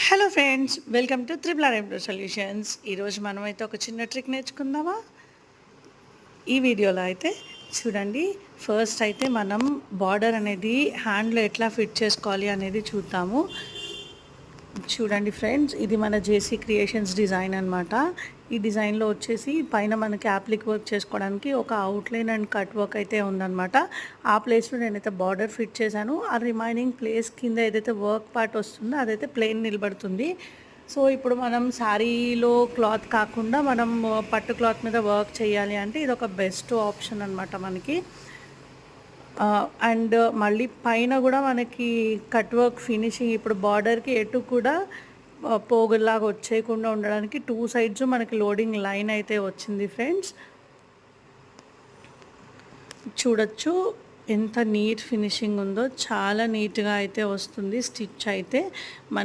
Hello friends, welcome to triple R embryo solutions. ఈరోజు మనమైతే ఒక చిన్న ట్రిక్ నేర్చుకుందామా? ఈ వీడియోలో అయితే చూడండి. ఫస్ట్ అయితే మనం బార్డర్ అనేది హ్యాండ్లో ఎట్లా ఫిట్ చేసుకోవాలి అనేది చూద్దాము. చూడండి ఫ్రెండ్స్, ఇది మన జేసీ క్రియేషన్స్ డిజైన్ అనమాట. ఈ డిజైన్లో వచ్చేసి పైన మనకి యాప్లిక్ వర్క్ చేసుకోవడానికి ఒక అవుట్లైన్ అండ్ కట్ వర్క్ అయితే ఉందన్నమాట. ఆ ప్లేస్లో నేనైతే బార్డర్ ఫిట్ చేశాను. ఆ రిమైనింగ్ ప్లేస్ కింద ఏదైతే వర్క్ పార్ట్ వస్తుందో అదైతే ప్లెయిన్ నిలబడుతుంది. సో ఇప్పుడు మనం శారీలో క్లాత్ కాకుండా మనం పట్టు క్లాత్ మీద వర్క్ చేయాలి అంటే ఇది ఒక బెస్ట్ ఆప్షన్ అనమాట మనకి. అండ్ మళ్ళీ పైన కూడా మనకి కట్ వర్క్ ఫినిషింగ్ ఇప్పుడు బార్డర్కి ఎటు కూడా పోగుల్లాగా వచ్చేయకుండా ఉండడానికి టూ సైడ్స్ మనకి లోడింగ్ లైన్ అయితే వచ్చింది ఫ్రెండ్స్. చూడొచ్చు ఎంత నీట్ ఫినిషింగ్ ఉందో, చాలా నీట్గా అయితే వస్తుంది స్టిచ్ అయితే. మన